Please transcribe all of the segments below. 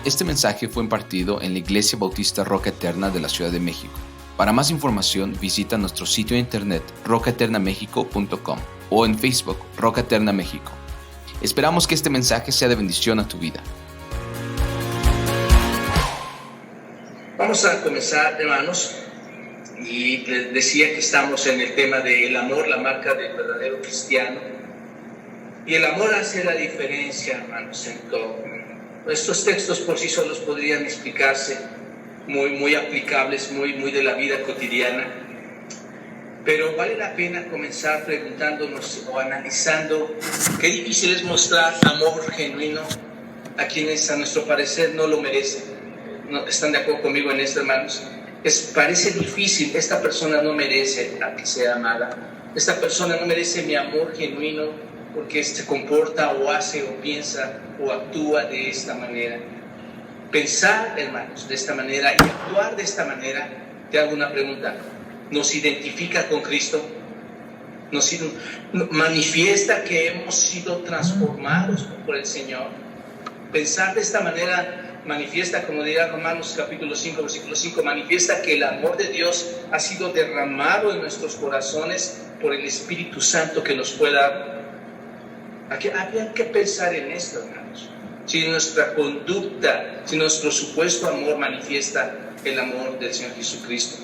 Este mensaje fue impartido en la Iglesia Bautista Roca Eterna de la Ciudad de México. Para más información visita nuestro sitio de internet rocaeternamexico.com o en Facebook Roca Eterna México. Esperamos que este mensaje sea de bendición a tu vida. Vamos a comenzar, hermanos, y les decía que estamos en el tema del amor, la marca del verdadero cristiano. Y el amor hace la diferencia, hermanos, en todo. Estos textos por sí solos podrían explicarse muy aplicables, muy de la vida cotidiana. Pero vale la pena comenzar preguntándonos o analizando qué difícil es mostrar amor genuino a quienes a nuestro parecer no lo merecen. ¿No están de acuerdo conmigo en esto, hermanos? Parece difícil, esta persona no merece a que sea amada. Esta persona no merece mi amor genuino porque se comporta o hace o piensa o actúa de esta manera. Pensar, hermanos, de esta manera y actuar de esta manera, te hago una pregunta. ¿Nos identifica con Cristo? ¿Nos manifiesta que hemos sido transformados por el Señor? Pensar de esta manera manifiesta, como dirá Romanos capítulo 5, versículo 5, manifiesta que el amor de Dios ha sido derramado en nuestros corazones por el Espíritu Santo que nos fue dado. Había que pensar en esto, hermanos. Si nuestra conducta, si nuestro supuesto amor manifiesta el amor del Señor Jesucristo.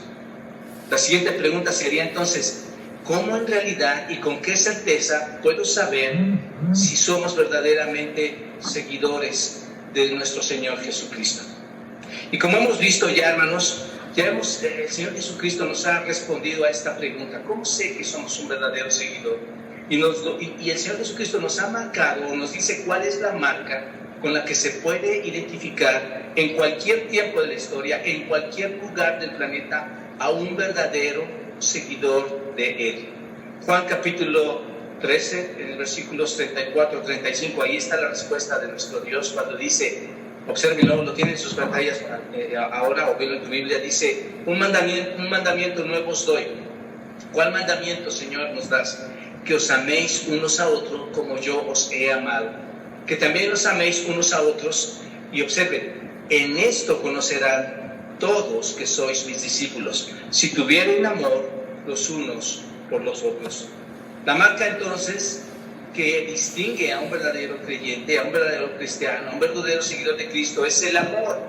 La siguiente pregunta sería entonces, ¿cómo en realidad y con qué certeza puedo saber si somos verdaderamente seguidores de nuestro Señor Jesucristo? Y como hemos visto ya, hermanos, el Señor Jesucristo nos ha respondido a esta pregunta. ¿Cómo sé que somos un verdadero seguidor? Y el Señor Jesucristo nos ha marcado, nos dice cuál es la marca con la que se puede identificar en cualquier tiempo de la historia, en cualquier lugar del planeta, a un verdadero seguidor de Él. Juan capítulo 13, en el versículos 34-35, ahí está la respuesta de nuestro Dios cuando dice, obsérvenlo, lo tienen en sus pantallas ahora o velo en tu Biblia, dice, un mandamiento nuevo os doy. ¿Cuál mandamiento, Señor, nos das? Que os améis unos a otros como yo os he amado. Que también os améis unos a otros. Y observen, en esto conocerán todos que sois mis discípulos, si tuvieren amor los unos por los otros. La marca entonces que distingue a un verdadero creyente, a un verdadero cristiano, a un verdadero seguidor de Cristo es el amor.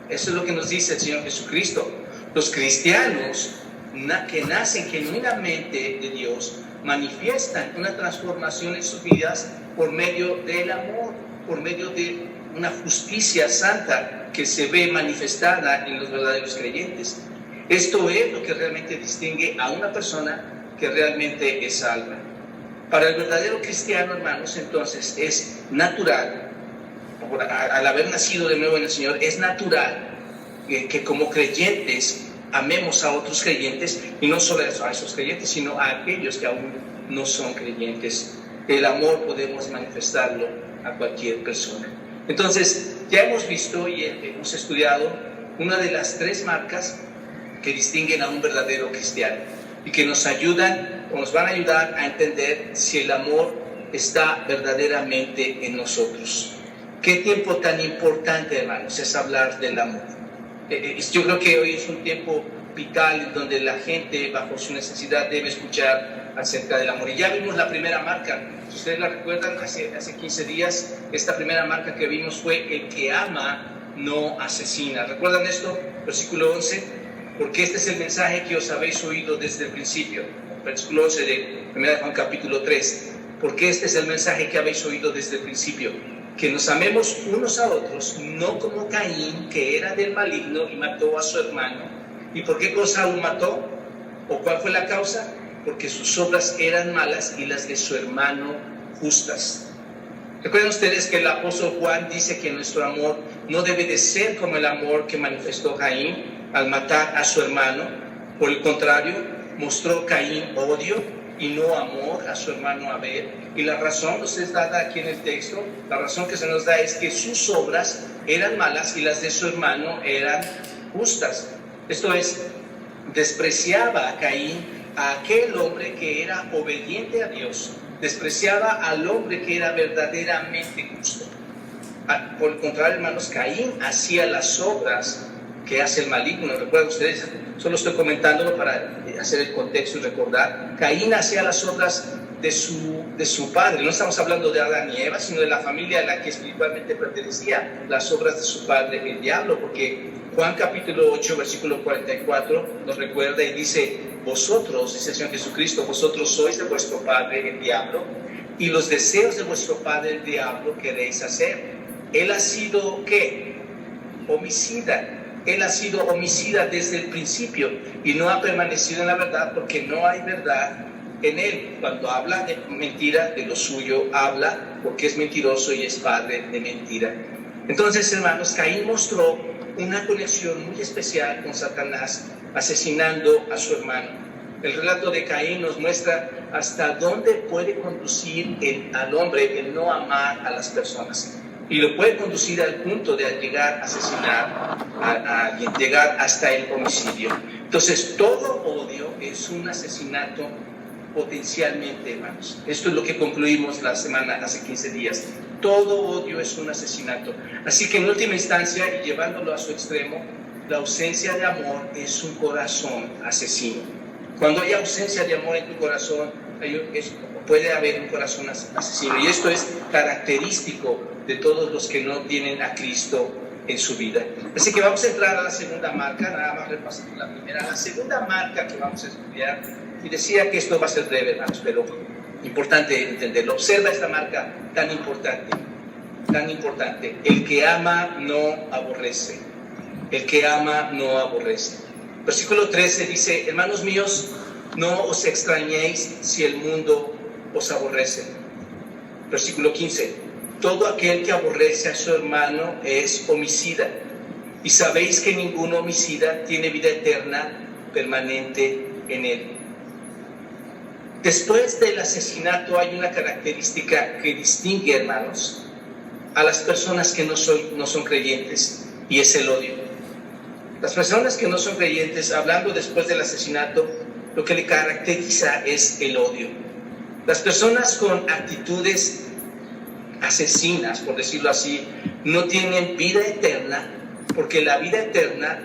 Eso es lo que nos dice el Señor Jesucristo. Los cristianos que nacen genuinamente de Dios manifiestan una transformación en sus vidas por medio del amor, por medio de una justicia santa que se ve manifestada en los verdaderos creyentes. Esto es lo que realmente distingue a una persona que realmente es salva. Para el verdadero cristiano, hermanos, entonces es natural, al haber nacido de nuevo en el Señor, es natural que como creyentes amemos a otros creyentes, y no solo a esos creyentes, sino a aquellos que aún no son creyentes. El amor podemos manifestarlo a cualquier persona. Entonces, ya hemos visto y hemos estudiado una de las tres marcas que distinguen a un verdadero cristiano y que nos ayudan o nos van a ayudar a entender si el amor está verdaderamente en nosotros. ¿Qué tiempo tan importante, hermanos, es hablar del amor? Yo creo que hoy es un tiempo vital donde la gente bajo su necesidad debe escuchar acerca del amor. Y ya vimos la primera marca. Si ustedes la recuerdan, hace 15 días, esta primera marca que vimos fue el que ama no asesina. ¿Recuerdan esto? Versículo 11. Porque este es el mensaje que os habéis oído desde el principio. Versículo 11 de 1 Juan capítulo 3. Porque este es el mensaje que habéis oído desde el principio. Que nos amemos unos a otros, no como Caín, que era del maligno y mató a su hermano. ¿Y por qué cosa aún mató? ¿O cuál fue la causa? Porque sus obras eran malas y las de su hermano justas. ¿Recuerdan ustedes que el apóstol Juan dice que nuestro amor no debe de ser como el amor que manifestó Caín al matar a su hermano? Por el contrario, mostró Caín odio y no amor a su hermano Abel. Y la razón nos es dada aquí en el texto, la razón que se nos da es que sus obras eran malas y las de su hermano eran justas. Esto es, despreciaba a Caín, a aquel hombre que era obediente a Dios, despreciaba al hombre que era verdaderamente justo. Por el contrario, hermanos, Caín hacía las obras que hace el maligno. ¿Recuerdan ustedes? Solo estoy comentándolo para hacer el contexto y recordar. Caín hacía las obras de su padre. No estamos hablando de Adán y Eva, sino de la familia a la que espiritualmente pertenecía, las obras de su padre, el diablo, porque Juan capítulo 8, versículo 44 nos recuerda y dice: vosotros, dice el Señor Jesucristo, vosotros sois de vuestro padre el diablo, y los deseos de vuestro padre el diablo queréis hacer. Él ha sido, ¿qué? Homicida. Él ha sido homicida desde el principio y no ha permanecido en la verdad, porque no hay verdad en él. Cuando habla de mentira, de lo suyo habla, porque es mentiroso y es padre de mentira. Entonces, hermanos, Caín mostró una conexión muy especial con Satanás, asesinando a su hermano. El relato de Caín nos muestra hasta dónde puede conducir al hombre el no amar a las personas. Y lo puede conducir al punto de llegar a asesinar a alguien, llegar hasta el homicidio. Entonces, todo odio es un asesinato potencialmente, hermanos. Esto es lo que concluimos la semana, hace 15 días. Todo odio es un asesinato. Así que en última instancia, y llevándolo a su extremo, la ausencia de amor es un corazón asesino. Cuando hay ausencia de amor en tu corazón, puede haber un corazón asesino. Y esto es característico de todos los que no tienen a Cristo en su vida. Así que vamos a entrar a la segunda marca, nada más repasando la primera. La segunda marca que vamos a estudiar, y decía que esto va a ser breve, hermanos, pero importante entenderlo. Observa esta marca tan importante, tan importante. El que ama no aborrece. El que ama no aborrece. Versículo 13 dice: hermanos míos, no os extrañéis si el mundo os aborrece. Versículo 15: todo aquel que aborrece a su hermano es homicida, y sabéis que ningún homicida tiene vida eterna permanente en él. Después del asesinato hay una característica que distingue, hermanos, a las personas que no son creyentes, y es el odio. Las personas que no son creyentes, hablando después del asesinato, lo que le caracteriza es el odio. Las personas con actitudes asesinas, por decirlo así, no tienen vida eterna, porque la vida eterna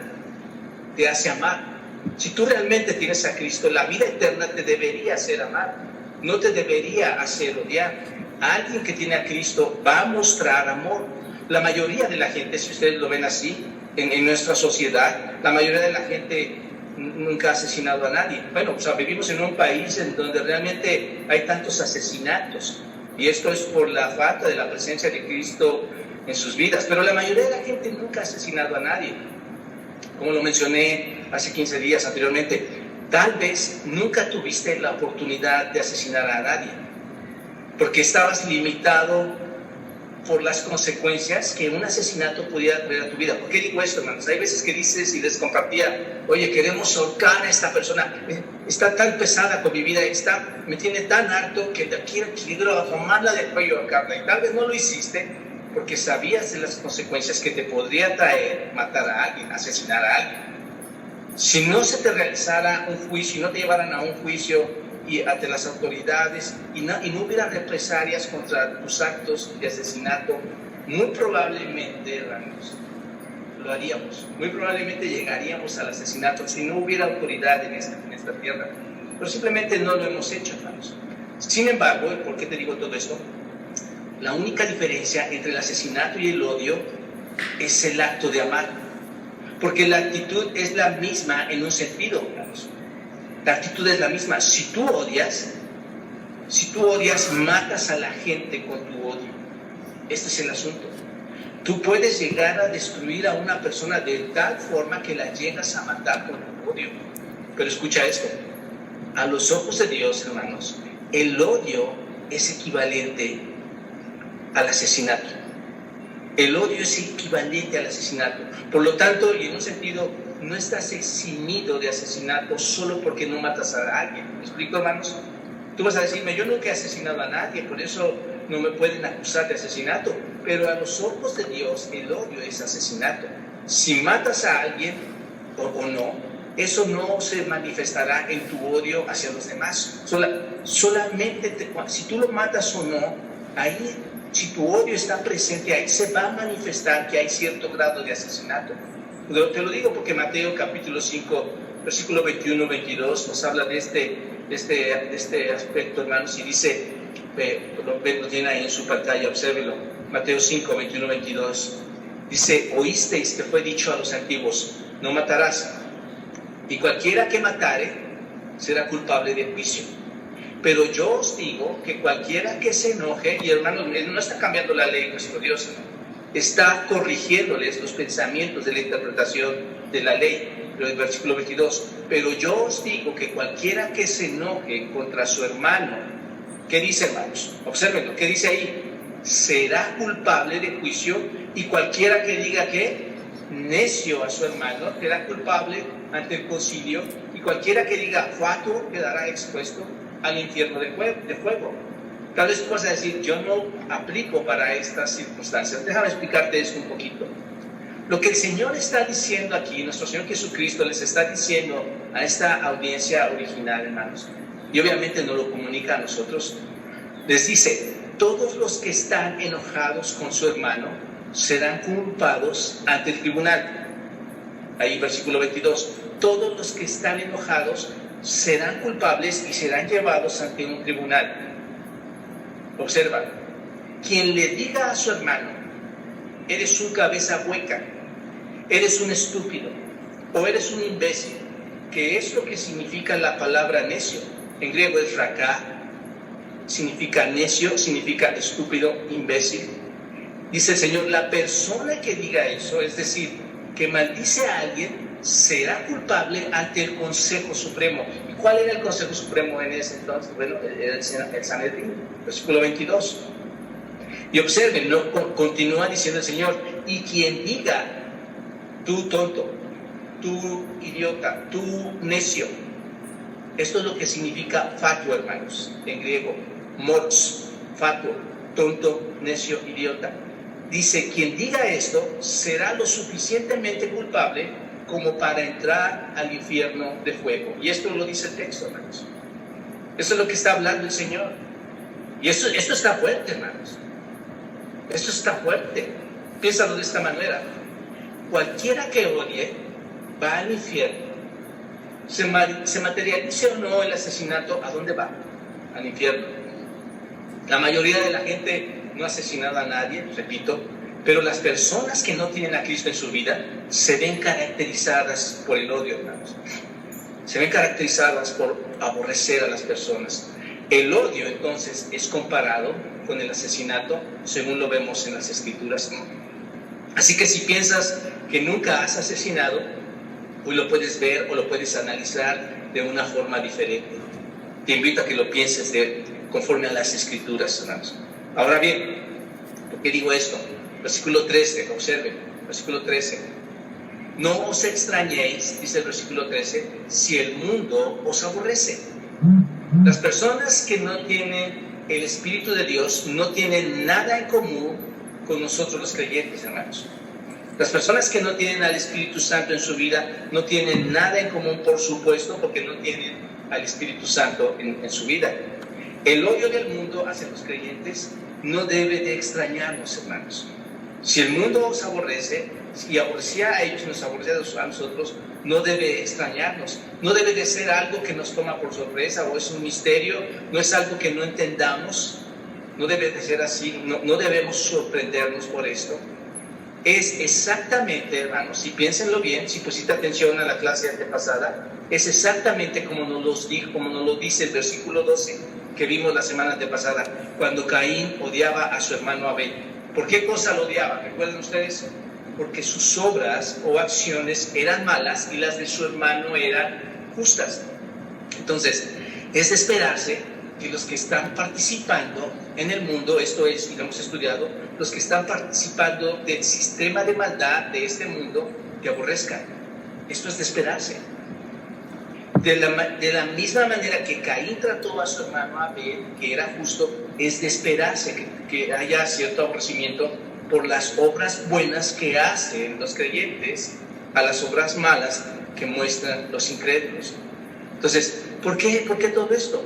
te hace amar. Si tú realmente tienes a Cristo, la vida eterna te debería hacer amar, no te debería hacer odiar. Alguien que tiene a Cristo va a mostrar amor. La mayoría de la gente, si ustedes lo ven así, en nuestra sociedad, la mayoría de la gente nunca ha asesinado a nadie. Bueno, o sea, vivimos en un país en donde realmente hay tantos asesinatos, y esto es por la falta de la presencia de Cristo en sus vidas. Pero la mayoría de la gente nunca ha asesinado a nadie. Como lo mencioné hace 15 días anteriormente, tal vez nunca tuviste la oportunidad de asesinar a nadie, porque estabas limitado por las consecuencias que un asesinato podía traer a tu vida. ¿Por qué digo esto, hermanos? Hay veces que dices, y les compartía: oye, queremos ahorcar a esta persona, está tan pesada con mi vida, me tiene tan harto que quiero tomarla del cuello a carne. Y tal vez no lo hiciste porque sabías de las consecuencias que te podría traer matar a alguien, asesinar a alguien. Si no se te realizara un juicio, no te llevaran a un juicio y ante las autoridades, y no hubiera represalias contra tus actos de asesinato, muy probablemente, hermanos, lo haríamos. Muy probablemente llegaríamos al asesinato si no hubiera autoridad en esta tierra. Pero simplemente no lo hemos hecho, hermanos. Sin embargo, ¿y por qué te digo todo esto? La única diferencia entre el asesinato y el odio es el acto de amar. Porque la actitud es la misma en un sentido, hermanos. La actitud es la misma. Si tú odias, matas a la gente con tu odio. Este es el asunto. Tú puedes llegar a destruir a una persona de tal forma que la llegas a matar con tu odio. Pero escucha esto. A los ojos de Dios, hermanos, el odio es equivalente al asesinato. El odio es equivalente al asesinato. Por lo tanto, y en un sentido, no estás eximido de asesinato solo porque no matas a alguien. ¿Me explico, hermanos? Tú vas a decirme: yo nunca he asesinado a nadie, por eso no me pueden acusar de asesinato. Pero a los ojos de Dios, el odio es asesinato. Si matas a alguien o no, eso no se manifestará en tu odio hacia los demás. Solamente si tú lo matas o no, ahí si tu odio está presente ahí, se va a manifestar que hay cierto grado de asesinato. Te lo digo porque Mateo capítulo 5, versículo 21-22 nos habla de este aspecto, hermanos, y dice, lo tiene ahí en su pantalla, obsérvelo. Mateo 5, 21-22 dice: oísteis que fue dicho a los antiguos, no matarás, y cualquiera que matare será culpable de juicio. Pero yo os digo que cualquiera que se enoje, y hermanos, no está cambiando la ley nuestro Dios, está corrigiéndoles los pensamientos de la interpretación de la ley. Pero el versículo 22, pero yo os digo que cualquiera que se enoje contra su hermano, ¿qué dice, hermanos? Obsérvenlo, ¿qué dice ahí? Será culpable de juicio, y cualquiera que diga que necio a su hermano será culpable ante el concilio, y cualquiera que diga fatuo quedará expuesto al infierno de fuego. Tal vez tú vas a decir, yo no aplico para estas circunstancias. Déjame explicarte esto un poquito. Lo que el Señor está diciendo aquí, nuestro Señor Jesucristo les está diciendo a esta audiencia original, hermanos, y obviamente no lo comunica a nosotros, les dice: todos los que están enojados con su hermano serán culpados ante el tribunal. Ahí versículo 22, todos los que están enojados serán culpables y serán llevados ante un tribunal. Observa, quien le diga a su hermano, eres un cabeza hueca, eres un estúpido o eres un imbécil, que es lo que significa la palabra necio. En griego es raká, significa necio, significa estúpido, imbécil. Dice el Señor, la persona que diga eso, es decir, que maldice a alguien, será culpable ante el Consejo Supremo. ¿Y cuál era el Consejo Supremo en ese entonces? Bueno, era el Sanedrín, versículo 22. Y observen, continúa diciendo el Señor, y quien diga, tú tonto, tú idiota, tú necio. Esto es lo que significa fatuo, hermanos, en griego, moros, fatuo, tonto, necio, idiota. Dice, quien diga esto será lo suficientemente culpable como para entrar al infierno de fuego. Y esto lo dice el texto, hermanos. Esto es lo que está hablando el Señor. Y esto está fuerte, hermanos. Esto está fuerte. Piénsalo de esta manera. Cualquiera que odie va al infierno. Se materialice o no el asesinato, ¿a dónde va? Al infierno. La mayoría de la gente no ha asesinado a nadie, repito, pero las personas que no tienen a Cristo en su vida se ven caracterizadas por el odio, hermanos. Se ven caracterizadas por aborrecer a las personas. El odio, entonces, es comparado con el asesinato, según lo vemos en las Escrituras. Así que si piensas que nunca has asesinado, pues lo puedes ver o lo puedes analizar de una forma diferente. Te invito a que lo pienses conforme a las Escrituras, hermanos. Ahora bien, ¿por qué digo esto? Versículo 13, observen, versículo 13. No os extrañéis, dice el versículo 13, si el mundo os aborrece. Las personas que no tienen el Espíritu de Dios no tienen nada en común con nosotros los creyentes, hermanos. Las personas que no tienen al Espíritu Santo en su vida no tienen nada en común, por supuesto, porque no tienen al Espíritu Santo en su vida. El odio del mundo hacia los creyentes no debe de extrañarnos, hermanos. Si el mundo os aborrece, si aborrecía a ellos y nos aborrece a nosotros, no debe extrañarnos. No debe de ser algo que nos toma por sorpresa o es un misterio, no es algo que no entendamos. No debe de ser así, no debemos sorprendernos por esto. Es exactamente, hermanos, si piénsenlo bien, si pusiste atención a la clase antepasada, es exactamente como nos lo dice el versículo 12 que vimos la semana antepasada, cuando Caín odiaba a su hermano Abel. ¿Por qué cosa lo odiaba? ¿Recuerdan ustedes? Porque sus obras o acciones eran malas y las de su hermano eran justas. Entonces, es de esperarse que los que están participando en el mundo, esto es, y lo hemos estudiado, los que están participando del sistema de maldad de este mundo, te aborrezcan. Esto es de esperarse. De la misma manera que Caín trató a su hermano Abel, que era justo, es de esperarse que haya cierto aborrecimiento por las obras buenas que hacen los creyentes a las obras malas que muestran los incrédulos. Entonces, ¿por qué todo esto?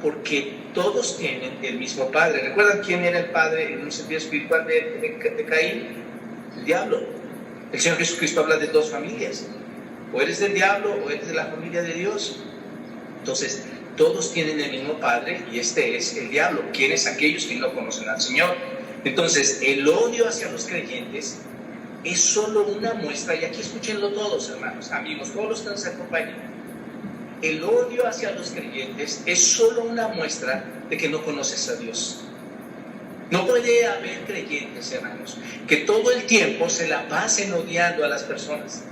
porque todos tienen el mismo padre. ¿Recuerdan quién era el padre en un sentido espiritual de Caín? El diablo. El Señor Jesucristo habla de dos familias. O eres del diablo o eres de la familia de Dios. Entonces, todos tienen el mismo padre y este es el diablo. ¿Quiénes? Aquellos que no conocen al Señor. Entonces, el odio hacia los creyentes es solo una muestra, y aquí escúchenlo todos, hermanos, amigos, todos los que nos acompañan. El odio hacia los creyentes es solo una muestra de que no conoces a Dios. No puede haber creyentes, hermanos, que todo el tiempo se la pasen odiando a las personas.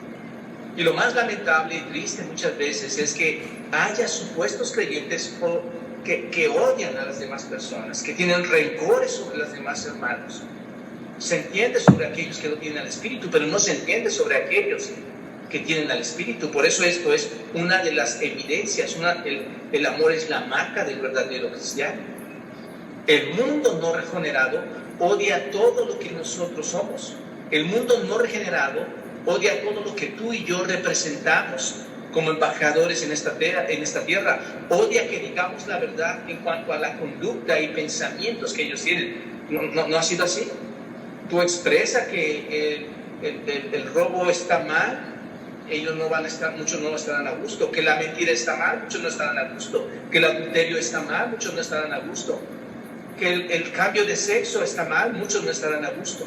Y lo más lamentable y triste muchas veces es que haya supuestos creyentes que odian a las demás personas, que tienen rencores sobre los demás hermanos. Se entiende sobre aquellos que no tienen al Espíritu, pero no se entiende sobre aquellos que tienen al Espíritu. Por eso esto es una de las evidencias. El amor es la marca del verdadero cristiano. El mundo no regenerado odia todo lo que nosotros somos. El mundo no regenerado odia todo lo que tú y yo representamos como embajadores en esta tierra. Odia que digamos la verdad en cuanto a la conducta y pensamientos que ellos tienen. ¿No ha sido así? Tú expresas que el robo está mal, ellos no van a estar, muchos no estarán a gusto. Que la mentira está mal, muchos no estarán a gusto. Que el adulterio está mal, muchos no estarán a gusto. Que el cambio de sexo está mal, muchos no estarán a gusto.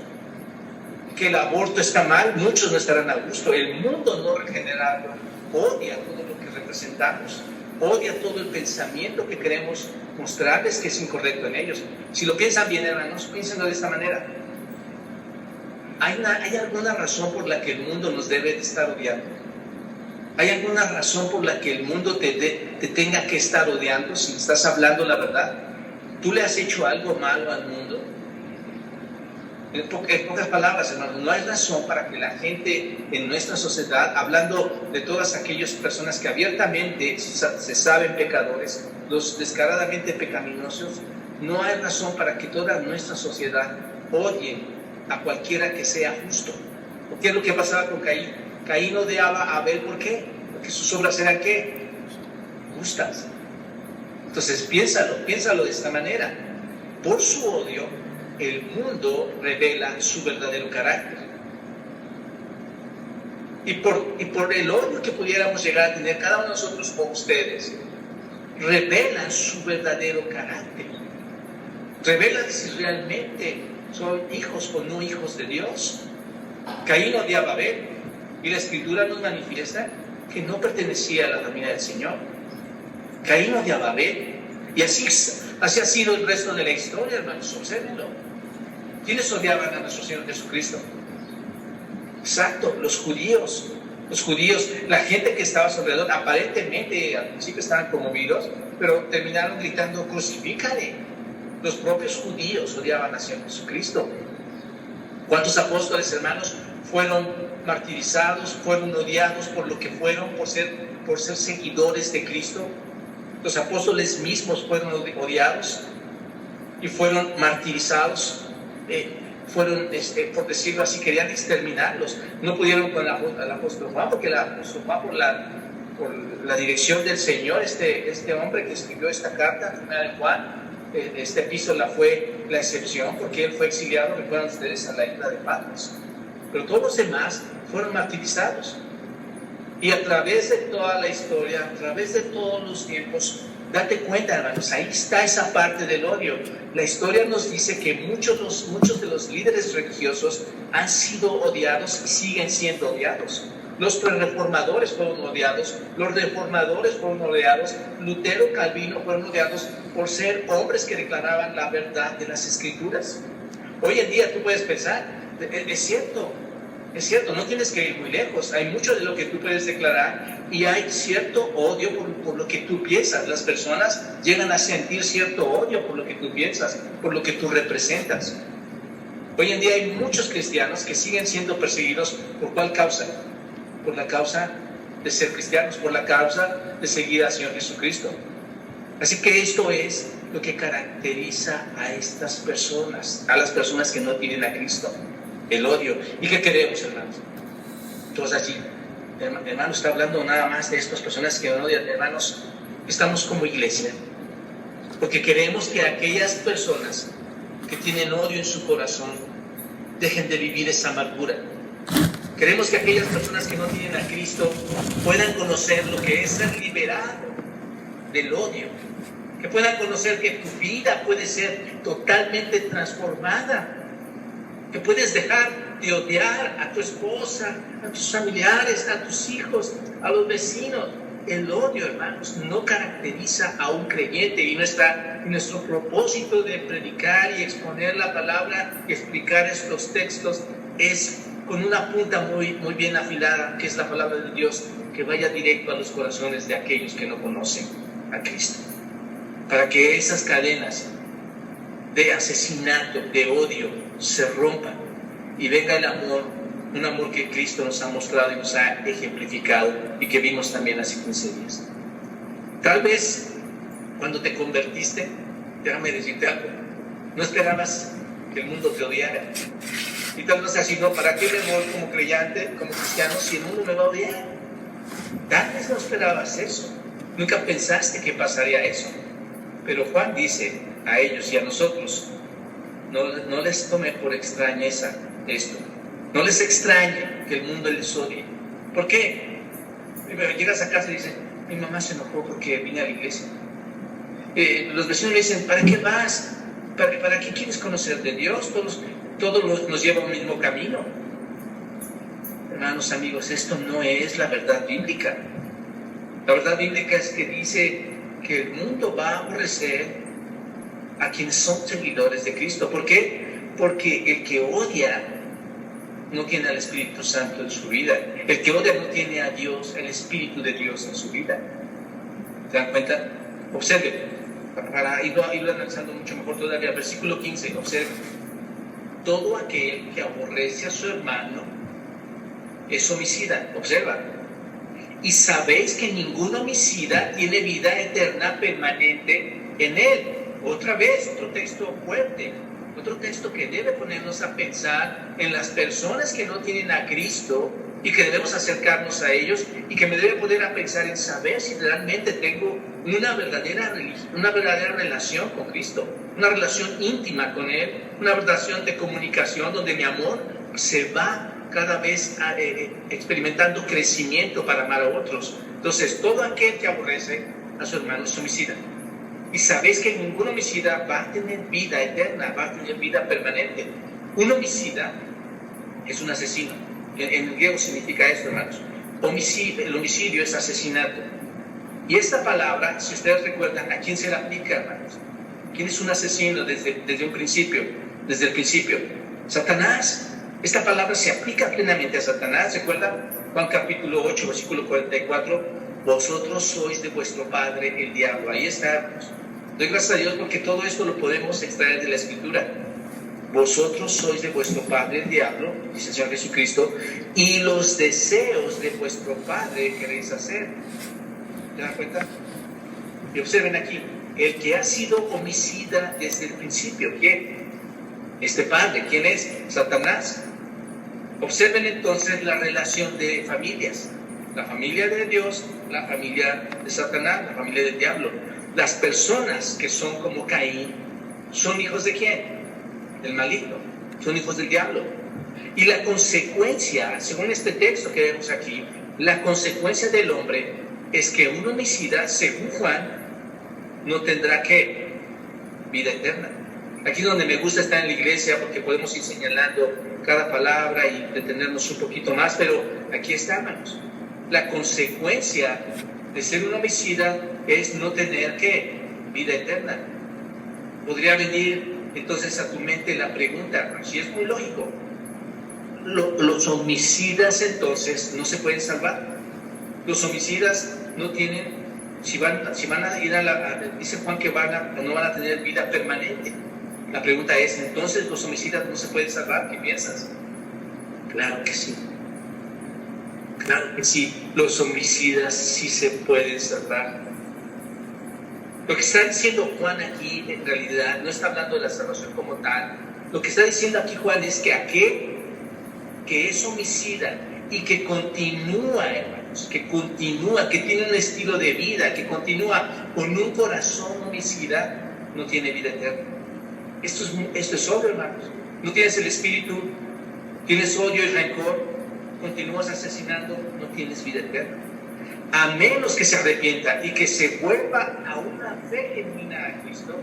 Que el aborto está mal, muchos no estarán a gusto. El mundo no regenerado odia todo lo que representamos, odia todo el pensamiento que queremos mostrarles que es incorrecto en ellos. Si lo piensan bien, hermanos, piénsenlo de esta manera. ¿Hay alguna razón por la que el mundo nos debe de estar odiando? ¿Hay alguna razón por la que el mundo te tenga que estar odiando si estás hablando la verdad? ¿Tú le has hecho algo malo al mundo? En pocas palabras, hermanos, no hay razón para que la gente en nuestra sociedad, hablando de todas aquellas personas que abiertamente se saben pecadores, los descaradamente pecaminosos, no hay razón para que toda nuestra sociedad odie a cualquiera que sea justo. ¿Qué es lo que pasaba con Caín? Caín odiaba a Abel, ¿por qué? Porque sus obras eran ¿qué? Justas. Entonces piénsalo de esta manera. Por su odio, el mundo revela su verdadero carácter. Y por el odio que pudiéramos llegar a tener cada uno de nosotros o ustedes, revelan su verdadero carácter. Revelan si realmente son hijos o no hijos de Dios. Caín odiaba a Abel, y la Escritura nos manifiesta que no pertenecía a la familia del Señor. Caín odiaba a Abel, y así ha sido el resto de la historia, hermanos, obsérvenlo. ¿Quiénes odiaban a nuestro Señor Jesucristo? Exacto, los judíos, la gente que estaba a su alrededor, aparentemente al principio estaban conmovidos, pero terminaron gritando, crucifícale. Los propios judíos odiaban a Jesucristo. ¿Cuántos apóstoles, hermanos, fueron martirizados, fueron odiados por lo que fueron, por ser seguidores de Cristo? Los apóstoles mismos fueron odiados y fueron martirizados. Fueron, por decirlo así, querían exterminarlos. No pudieron con el apóstol Juan, porque el apóstol Juan, por la dirección del Señor, este hombre que escribió esta carta, primera de Juan, esta epístola fue la excepción, porque él fue exiliado, recuerdan ustedes, a la isla de Patmos. Pero todos los demás fueron martirizados. Y a través de toda la historia, a través de todos los tiempos, date cuenta, hermanos, ahí está esa parte del odio. La historia nos dice que muchos de los líderes religiosos han sido odiados y siguen siendo odiados. Los prerreformadores fueron odiados, los reformadores fueron odiados, Lutero, Calvino fueron odiados por ser hombres que declaraban la verdad de las Escrituras. Hoy en día tú puedes pensar, es cierto, no tienes que ir muy lejos, hay mucho de lo que tú puedes declarar y hay cierto odio por lo que tú piensas. Las personas llegan a sentir cierto odio por lo que tú piensas, por lo que tú representas. Hoy en día hay muchos cristianos que siguen siendo perseguidos. ¿Por cuál causa? Por la causa de ser cristianos, por la causa de seguir al Señor Jesucristo. Así que esto es lo que caracteriza a estas personas, a las personas que no tienen a Cristo, el odio. ¿Y qué queremos, hermanos? Todos allí, hermanos, está hablando nada más de estas personas que odian. Hermanos, estamos como iglesia porque queremos que aquellas personas que tienen odio en su corazón dejen de vivir esa amargura. Queremos que aquellas personas que no tienen a Cristo puedan conocer lo que es ser liberado del odio, que puedan conocer que tu vida puede ser totalmente transformada, que puedes dejar de odiar a tu esposa, a tus familiares, a tus hijos, a los vecinos. El odio, hermanos, no caracteriza a un creyente, y nuestro propósito de predicar y exponer la palabra y explicar estos textos es con una punta muy, muy bien afilada, que es la palabra de Dios, que vaya directo a los corazones de aquellos que no conocen a Cristo, para que esas cadenas de asesinato, de odio, se rompan y venga el amor, un amor que Cristo nos ha mostrado y nos ha ejemplificado y que vimos también hace 15 días. Tal vez cuando te convertiste, déjame decirte algo, no esperabas que el mundo te odiara. Y tal vez así, no, ¿para qué me voy como creyente, como cristiano, si el mundo me va a odiar? Tal vez no esperabas eso, nunca pensaste que pasaría eso. Pero Juan dice a ellos y a nosotros, no les tome por extrañeza esto. No les extrañe que el mundo les odie. ¿Por qué? Primero llegas a casa y dices, mi mamá se enojó porque vine a la iglesia. Los vecinos le dicen, ¿para qué vas? ¿Para qué quieres conocer de Dios? Todos nos lleva al mismo camino. Hermanos, amigos, esto no es la verdad bíblica. La verdad bíblica es que dice que el mundo va a aborrecer a quienes son seguidores de Cristo. ¿Por qué? Porque el que odia no tiene al Espíritu Santo en su vida. El que odia no tiene a Dios, el Espíritu de Dios en su vida. ¿Se dan cuenta? Observen, para irlo analizando mucho mejor todavía. Versículo 15, observen. Todo aquel que aborrece a su hermano es homicida. Observa. Y sabéis que ningún homicida tiene vida eterna permanente en él. Otra vez, otro texto fuerte. Otro texto que debe ponernos a pensar en las personas que no tienen a Cristo y que debemos acercarnos a ellos, y que me debe poner a pensar en saber si realmente tengo una verdadera relación con Cristo, una relación íntima con Él, una relación de comunicación donde mi amor se va cada vez experimentando crecimiento para amar a otros. Entonces, todo aquel que aborrece a su hermano es homicida. Y sabéis que ningún homicida va a tener vida eterna, va a tener vida permanente. Un homicida es un asesino. En griego significa esto, hermanos. El homicidio es asesinato. Y esta palabra, si ustedes recuerdan, ¿a quién se la aplica, hermanos? ¿Quién es un asesino desde un principio? Desde el principio. Satanás. Esta palabra se aplica plenamente a Satanás. ¿Recuerdan? Juan capítulo 8, versículo 44. Vosotros sois de vuestro padre el diablo. Ahí está, hermanos. Doy gracias a Dios porque todo esto lo podemos extraer de la Escritura. Vosotros sois de vuestro padre el diablo, dice el Señor Jesucristo, y los deseos de vuestro padre queréis hacer. ¿Se dan cuenta? Y observen aquí, el que ha sido homicida desde el principio, ¿quién? Este padre, ¿quién es? Satanás. Observen entonces la relación de familias. La familia de Dios, la familia de Satanás, la familia del diablo. Las personas que son como Caín, ¿son hijos de quién? Del maligno, son hijos del diablo. Y la consecuencia, según este texto que vemos aquí, la consecuencia del hombre es que un homicida, según Juan, no tendrá ¿qué? Vida eterna. Aquí es donde me gusta estar en la iglesia, porque podemos ir señalando cada palabra y detenernos un poquito más, pero aquí está, hermanos. La consecuencia de ser un homicida es no tener ¿qué? Vida eterna. Podría venir entonces a tu mente la pregunta, si es muy lógico, los homicidas entonces no se pueden salvar. Los homicidas no tienen, si van a ir dice Juan que no van a tener vida permanente. La pregunta es, entonces los homicidas no se pueden salvar. ¿Qué piensas? Claro que sí. Claro que sí, los homicidas sí se pueden salvar. Lo que está diciendo Juan aquí, en realidad, no está hablando de la salvación como tal. Lo que está diciendo aquí Juan es que aquel que es homicida y que continúa, hermanos, que tiene un estilo de vida, que continúa con un corazón homicida, no tiene vida eterna. Esto es obvio, hermanos. No tienes el Espíritu, tienes odio y rencor, continúas asesinando, no tienes vida eterna. A menos que se arrepienta y que se vuelva a una fe genuina a Cristo,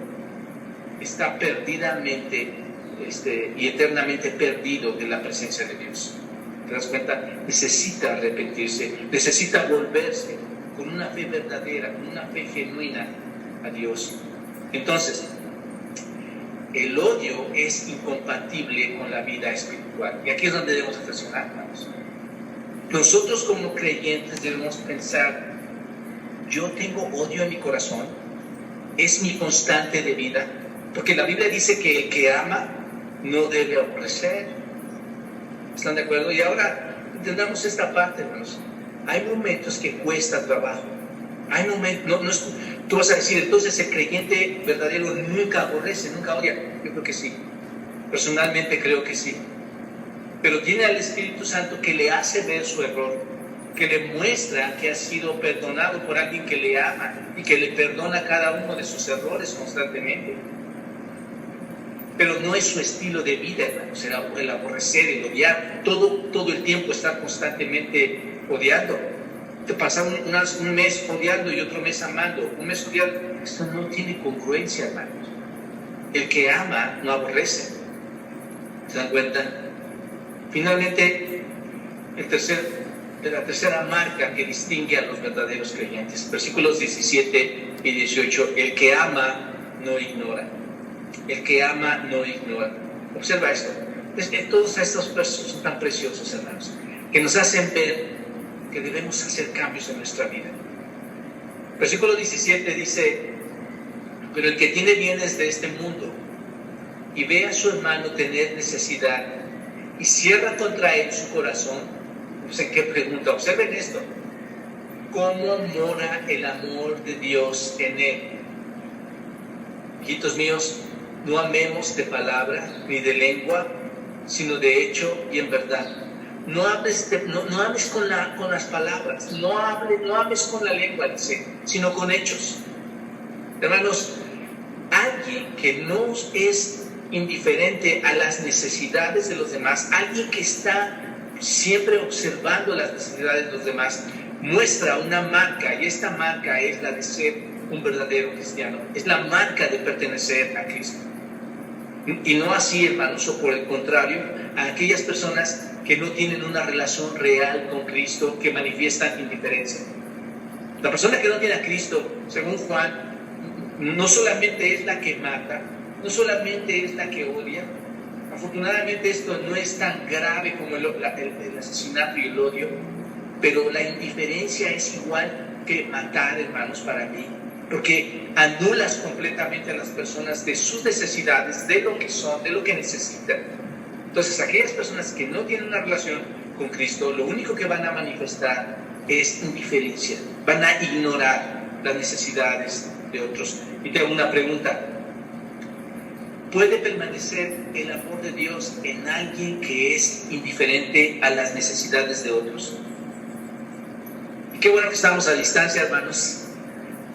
está perdidamente y eternamente perdido de la presencia de Dios. ¿Te das cuenta? Necesita arrepentirse, necesita volverse con una fe verdadera, con una fe genuina a Dios. Entonces, el odio es incompatible con la vida espiritual. Y aquí es donde debemos reflexionar, hermanos. Nosotros como creyentes debemos pensar, yo tengo odio en mi corazón, es mi constante de vida, porque la Biblia dice que el que ama no debe aborrecer. ¿Están de acuerdo? Y ahora entendamos esta parte, hermanos. Hay momentos que cuesta trabajo. Hay momentos, tú vas a decir, entonces el creyente verdadero nunca aborrece, nunca odia. Yo creo que sí. Personalmente creo que sí. Pero tiene al Espíritu Santo que le hace ver su error, que le muestra que ha sido perdonado por alguien que le ama y que le perdona cada uno de sus errores constantemente. Pero no es su estilo de vida, hermanos, el aborrecer, el odiar, todo el tiempo estar constantemente odiando. Te pasa un mes odiando y otro mes amando, un mes odiando. Esto no tiene congruencia, hermanos. El que ama no aborrece. ¿Se dan cuenta? Finalmente, la tercera marca que distingue a los verdaderos creyentes, versículos 17 y 18, el que ama no ignora. El que ama no ignora. Observa esto. Todos estos versos son tan preciosos, hermanos, que nos hacen ver que debemos hacer cambios en nuestra vida. Versículo 17 dice, pero el que tiene bienes de este mundo y ve a su hermano tener necesidad y cierra contra él su corazón, pues ¿en qué pregunta? Observen esto. ¿Cómo mora el amor de Dios en él? Hijitos míos, no amemos de palabra ni de lengua, sino de hecho y en verdad. No ames con las palabras, no ames con la lengua, dice, sino con hechos. Hermanos, alguien que no es indiferente a las necesidades de los demás, alguien que está siempre observando las necesidades de los demás, muestra una marca, y esta marca es la de ser un verdadero cristiano, es la marca de pertenecer a Cristo. Y no así, hermanos, o por el contrario, a aquellas personas que no tienen una relación real con Cristo, que manifiestan indiferencia. La persona que no tiene a Cristo, según Juan, no solamente es la que mata, no solamente es la que odia. Afortunadamente esto no es tan grave como el asesinato y el odio, pero la indiferencia es igual que matar, hermanos, para mí, porque anulas completamente a las personas de sus necesidades, de lo que son, de lo que necesitan. Entonces, aquellas personas que no tienen una relación con Cristo, lo único que van a manifestar es indiferencia, van a ignorar las necesidades de otros. Y te hago una pregunta: ¿puede permanecer el amor de Dios en alguien que es indiferente a las necesidades de otros? Y qué bueno que estamos a distancia, hermanos,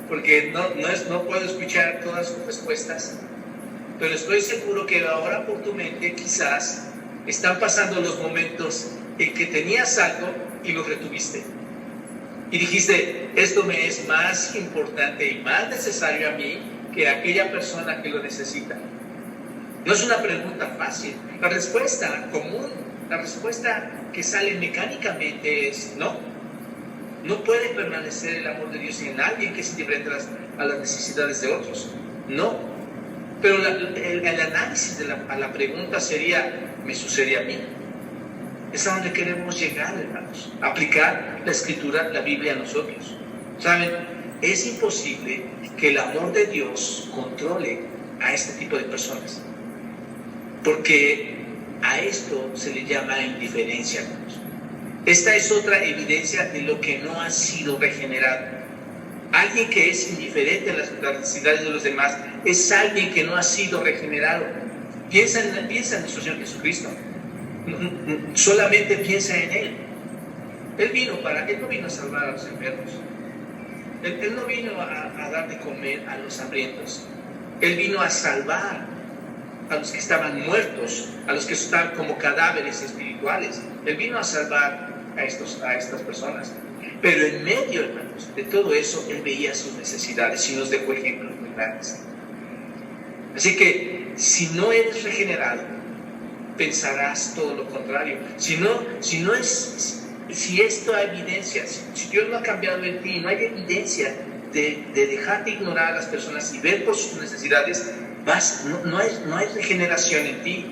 porque no puedo escuchar todas sus respuestas, pero estoy seguro que ahora por tu mente quizás están pasando los momentos en que tenías algo y lo retuviste. Y dijiste, esto me es más importante y más necesario a mí que a aquella persona que lo necesita. No es una pregunta fácil. La respuesta común, la respuesta que sale mecánicamente es no. No puede permanecer el amor de Dios en alguien que es indiferente a las necesidades de otros. No. Pero el análisis a la pregunta sería, ¿me sucede a mí? Es a donde queremos llegar, hermanos. Aplicar la Escritura, la Biblia a nosotros. ¿Saben? Es imposible que el amor de Dios controle a este tipo de personas. Porque a esto se le llama indiferencia, hermanos. Esta es otra evidencia de lo que no ha sido regenerado. Alguien que es indiferente a las necesidades de los demás es alguien que no ha sido regenerado. Piensa en nuestro Señor Jesucristo. Solamente piensa en Él. Él no vino a salvar a los enfermos. Él no vino a dar de comer a los hambrientos. Él vino a salvar a los que estaban muertos, a los que estaban como cadáveres espirituales. Él vino a salvar a estas personas. Pero en medio, hermanos, de todo eso, Él veía sus necesidades y nos dejó ejemplos muy grandes. Así que, si no eres regenerado, pensarás todo lo contrario. Si esto hay evidencia, si Dios no ha cambiado en ti, no hay evidencia de dejar de ignorar a las personas y ver por sus necesidades, no hay regeneración en ti.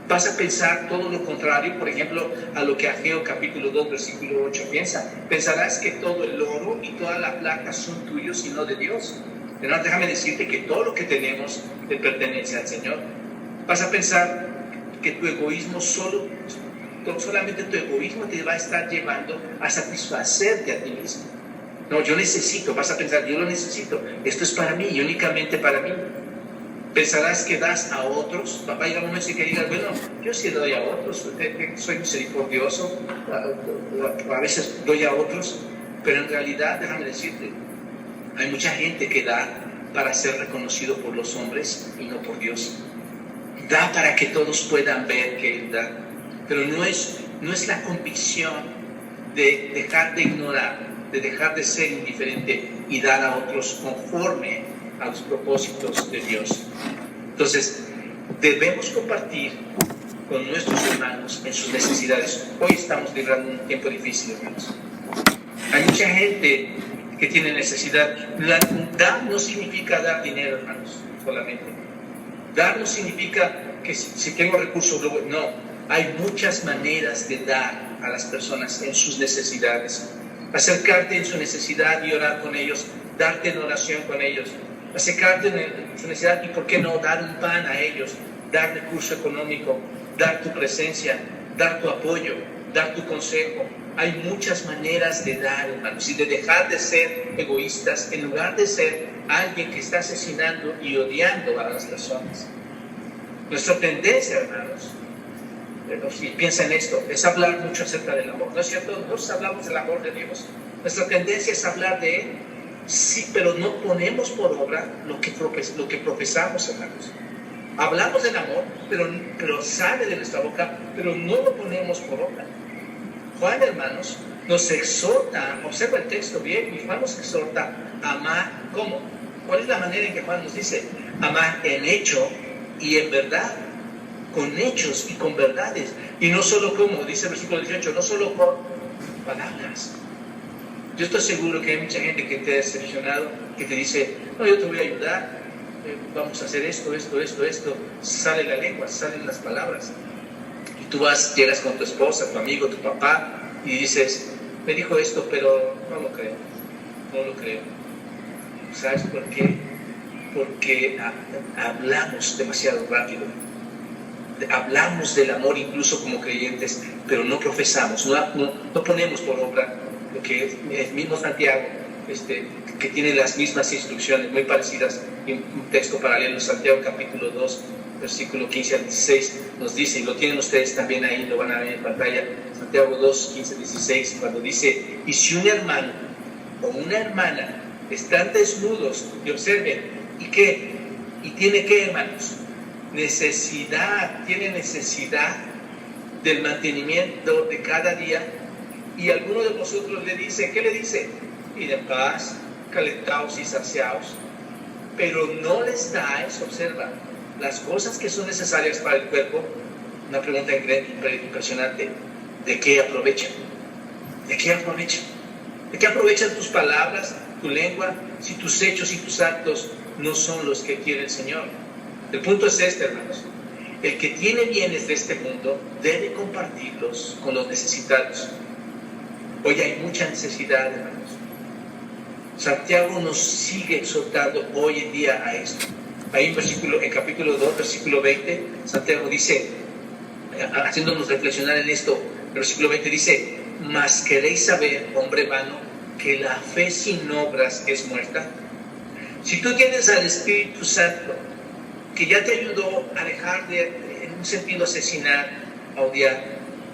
Vas a pensar todo lo contrario, por ejemplo, a lo que Ageo capítulo 2, versículo 8 piensa. Pensarás que todo el oro y toda la plata son tuyos y no de Dios. Pero déjame decirte que todo lo que tenemos le pertenece al Señor. Vas a pensar que tu egoísmo solamente tu egoísmo te va a estar llevando a satisfacerte a ti mismo. No, yo necesito, vas a pensar, yo lo necesito, esto es para mí y únicamente para mí. Pensarás que das a otros, va a llegar un momento en que digas, bueno, yo sí doy a otros, soy misericordioso, a veces doy a otros, pero en realidad, déjame decirte, hay mucha gente que da para ser reconocido por los hombres y no por Dios. Da para que todos puedan ver que Él da, pero no es la convicción de dejar de ignorar, de dejar de ser indiferente y dar a otros conforme a los propósitos de Dios. Entonces, debemos compartir con nuestros hermanos en sus necesidades. Hoy estamos viviendo un tiempo difícil, hermanos. Hay mucha gente que tiene necesidad. Dar no significa dar dinero, hermanos, solamente. Dar no significa que si tengo recursos, no. Hay muchas maneras de dar a las personas en sus necesidades. Acercarte en su necesidad y orar con ellos, darte en oración con ellos, acercarte en su necesidad y, ¿por qué no?, dar un pan a ellos, dar recurso económico, dar tu presencia, dar tu apoyo, dar tu consejo. Hay muchas maneras de dar, hermanos, y de dejar de ser egoístas en lugar de ser alguien que está asesinando y odiando a las personas. Nuestra tendencia, hermanos, si piensa en esto, es hablar mucho acerca del amor. ¿No es cierto? Nosotros hablamos del amor de Dios. Nuestra tendencia es hablar de Él, sí, pero no ponemos por obra lo que profesamos, hermanos. Hablamos del amor, pero sale de nuestra boca, pero no lo ponemos por obra. Juan, hermanos, nos exhorta, observa el texto bien, y Juan nos exhorta a amar. ¿Cómo? ¿Cuál es la manera en que Juan nos dice? Amar en hecho y en verdad, con hechos y con verdades, y no solo como, dice el versículo 18, no solo con palabras. Yo estoy seguro que hay mucha gente que te ha decepcionado, que te dice, no, yo te voy a ayudar, vamos a hacer esto, sale la lengua, salen las palabras, y tú llegas con tu esposa, tu amigo, tu papá, y dices, me dijo esto, pero no lo creo. ¿Sabes por qué? Porque hablamos demasiado rápido. Hablamos del amor incluso como creyentes, pero no profesamos, no ponemos por obra lo que el mismo Santiago, que tiene las mismas instrucciones muy parecidas, en un texto paralelo, Santiago capítulo 2, versículo 15 al 16, nos dice, y lo tienen ustedes también ahí, lo van a ver en pantalla, Santiago 2, 15 al 16, cuando dice, y si un hermano o una hermana están desnudos, y observen, ¿y tiene qué, hermanos? Tiene necesidad del mantenimiento de cada día, y alguno de vosotros le dice, ¿qué le dice? Id en paz, calentaos y saciaos, pero no les dais, observa, las cosas que son necesarias para el cuerpo. Una pregunta impresionante, ¿de qué aprovechan? ¿De qué aprovechan? ¿De qué aprovechan tus palabras, tu lengua, si tus hechos y tus actos no son los que quiere el Señor? El punto es este, hermanos. El que tiene bienes de este mundo debe compartirlos con los necesitados. Hoy hay mucha necesidad, hermanos. Santiago nos sigue exhortando hoy en día a esto. Ahí en capítulo 2, versículo 20, Santiago dice, haciéndonos reflexionar en esto, el versículo 20 dice, mas queréis saber, hombre vano, que la fe sin obras es muerta. Si tú tienes al Espíritu Santo, que ya te ayudó a dejar de, en un sentido, asesinar, a odiar,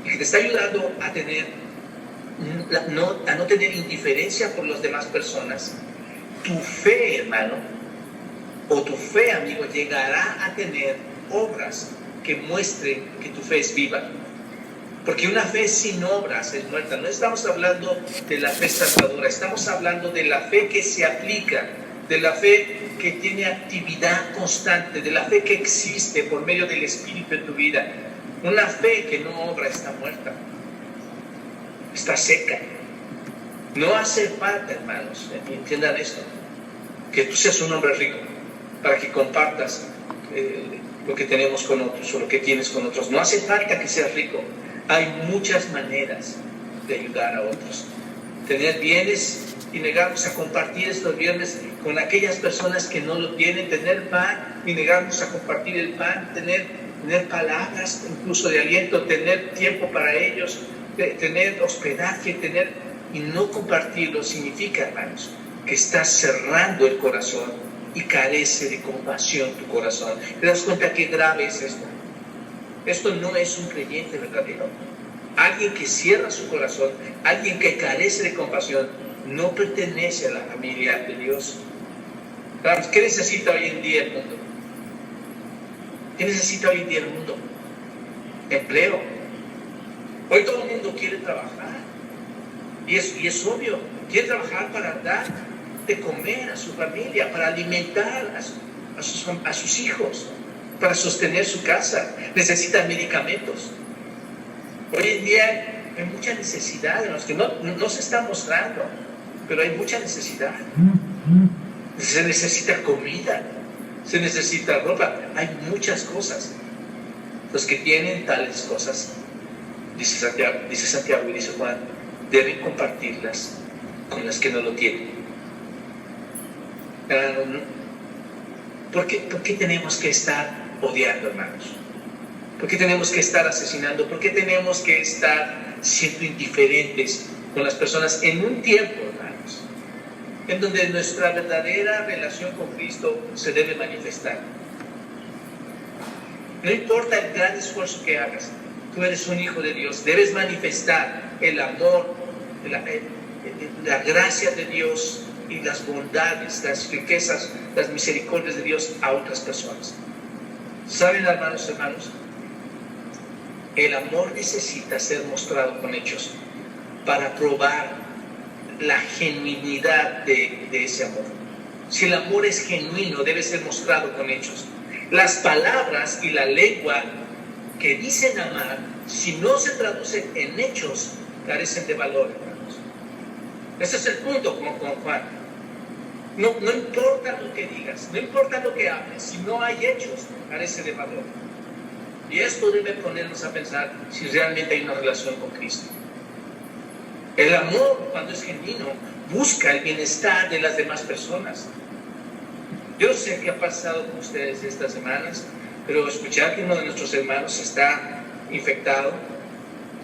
y que te está ayudando a no tener indiferencia por las demás personas, tu fe, hermano, o tu fe, amigo, llegará a tener obras que muestren que tu fe es viva. Porque una fe sin obras es muerta. No estamos hablando de la fe salvadora, estamos hablando de la fe que se aplica, de la fe que tiene actividad constante, de la fe que existe por medio del Espíritu en tu vida. Una fe que no obra está muerta, está seca. No hace falta, hermanos, entiendan esto, que tú seas un hombre rico para que compartas lo que tenemos con otros o lo que tienes con otros. No hace falta que seas rico. Hay muchas maneras de ayudar a otros. Tener bienes y negarnos a compartir estos bienes con aquellas personas que no lo tienen. Tener pan y negarnos a compartir el pan. Tener palabras incluso de aliento. Tener tiempo para ellos. Tener hospedaje. Y no compartirlo significa, hermanos, que estás cerrando el corazón y carece de compasión tu corazón. ¿Te das cuenta qué grave es esto? Esto no es un creyente verdadero. Alguien que cierra su corazón, alguien que carece de compasión, no pertenece a la familia de Dios. ¿Qué necesita hoy en día el mundo? ¿Qué necesita hoy en día el mundo? Empleo. Hoy todo el mundo quiere trabajar. Y es obvio, quiere trabajar para dar de comer a su familia, para alimentar a sus hijos, para sostener su casa. Necesitan medicamentos. Hoy en día hay mucha necesidad, en los que no se está mostrando, pero hay mucha necesidad. Se necesita comida, se necesita ropa, hay muchas cosas. Los que tienen tales cosas, dice Santiago y dice Juan, deben compartirlas con las que no lo tienen. ¿Por qué tenemos que estar odiando, hermanos? ¿Por qué tenemos que estar asesinando? ¿Por qué tenemos que estar siendo indiferentes con las personas en un tiempo, hermanos, en donde nuestra verdadera relación con Cristo se debe manifestar? No importa el gran esfuerzo que hagas, tú eres un hijo de Dios, debes manifestar el amor, la gracia de Dios y las bondades, las riquezas, las misericordias de Dios a otras personas. ¿Saben, hermanos? El amor necesita ser mostrado con hechos para probar la genuinidad de ese amor. Si el amor es genuino, debe ser mostrado con hechos. Las palabras y la lengua que dicen amar, si no se traducen en hechos, carecen de valor, hermanos. Ese es el punto con Juan. No importa lo que digas, no importa lo que hables, si no hay hechos, carece de valor. Y esto debe ponernos a pensar si realmente hay una relación con Cristo. El amor, cuando es genuino, busca el bienestar de las demás personas. Yo sé qué ha pasado con ustedes estas semanas, pero escuchar que uno de nuestros hermanos está infectado,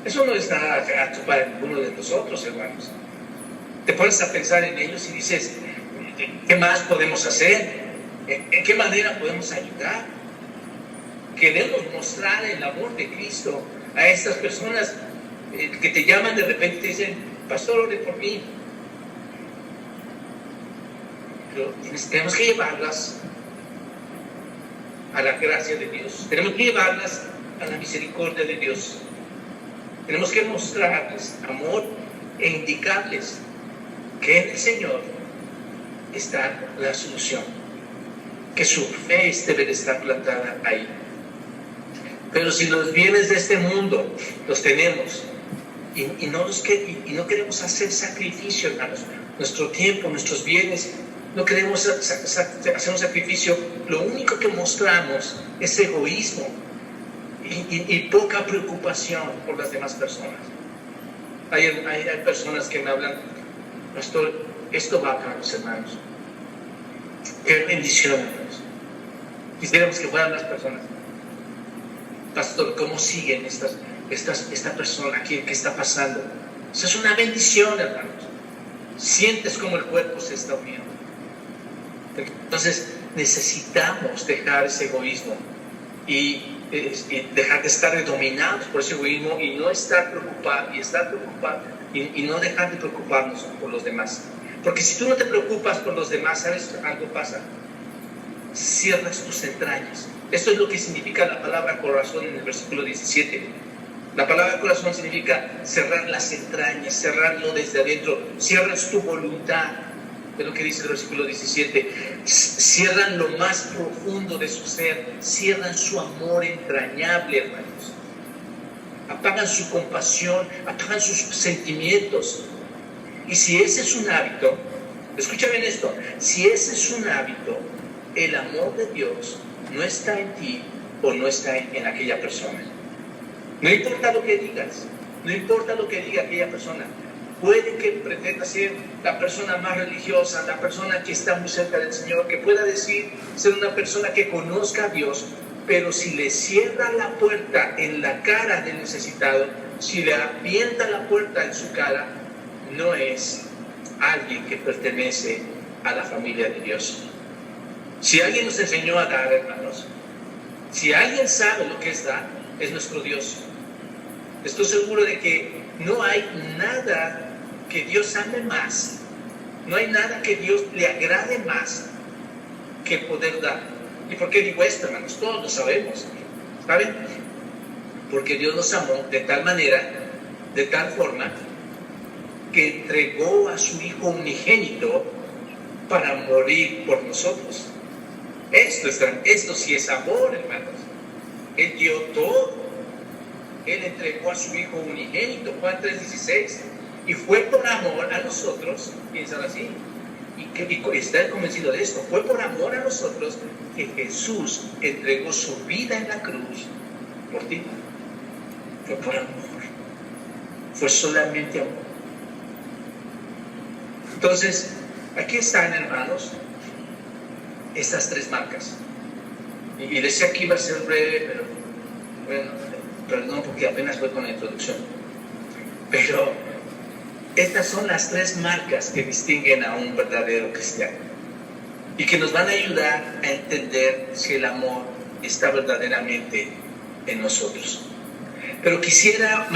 eso no es nada grato para ninguno de nosotros, hermanos. Te pones a pensar en ellos y dices, ¿qué más podemos hacer? ¿En qué manera podemos ayudar? Queremos mostrar el amor de Cristo a estas personas que te llaman de repente y te dicen, pastor, ore por mí. Pero tenemos que llevarlas a la gracia de Dios. Tenemos que llevarlas a la misericordia de Dios. Tenemos que mostrarles amor e indicarles que en el Señor está la solución, que su fe debe de estar plantada ahí. Pero si los bienes de este mundo los tenemos y no queremos hacer sacrificio, hermanos, nuestro tiempo, nuestros bienes, no queremos hacer un sacrificio, lo único que mostramos es egoísmo y poca preocupación por las demás personas. Hay personas que me hablan, pastor, esto va para los hermanos. Qué bendición, hermanos. Quisiéramos que fueran las personas. Pastor, ¿cómo siguen esta persona? ¿Qué está pasando? Eso es una bendición, hermanos. Sientes como el cuerpo se está uniendo. Entonces necesitamos dejar ese egoísmo y dejar de estar dominados por ese egoísmo y no estar preocupados y no dejar de preocuparnos por los demás. Porque si tú no te preocupas por los demás, ¿sabes? Algo pasa. cierras tus entrañas. Esto es lo que significa la palabra corazón en el versículo 17. La palabra corazón significa cerrar las entrañas, cerrarlo desde adentro. Cierras tu voluntad, es lo que dice el versículo 17. Cierran lo más profundo de su ser, cierran su amor entrañable, hermanos. Apagan su compasión, apagan sus sentimientos. Y si ese es un hábito, escucha bien esto, si ese es un hábito, el amor de Dios no está en ti o no está en aquella persona. No importa lo que digas, no importa lo que diga aquella persona. Puede que pretenda ser la persona más religiosa, la persona que está muy cerca del Señor, que pueda decir ser una persona que conozca a Dios, pero si le cierra la puerta en la cara del necesitado, si le avienta la puerta en su cara, no es alguien que pertenece a la familia de Dios. Si alguien nos enseñó a dar, hermanos, si alguien sabe lo que es dar, es nuestro Dios. Estoy seguro de que no hay nada que Dios ame más, no hay nada que Dios le agrade más que poder dar. ¿Y por qué digo esto, hermanos? Todos lo sabemos, ¿saben? Porque Dios nos amó de tal manera, de tal forma, que entregó a su Hijo unigénito para morir por nosotros. Esto sí es amor, hermanos. Él dio todo. Él entregó a su Hijo unigénito, Juan 3:16, y fue por amor a nosotros, piénsalo así, y está convencido de esto, fue por amor a nosotros que Jesús entregó su vida en la cruz por ti. Fue por amor, fue solamente amor. Entonces, aquí están, hermanos, estas tres marcas. Y decía que iba a ser breve, pero bueno, perdón porque apenas fue con la introducción. Pero estas son las tres marcas que distinguen a un verdadero cristiano y que nos van a ayudar a entender si el amor está verdaderamente en nosotros. Pero quisiera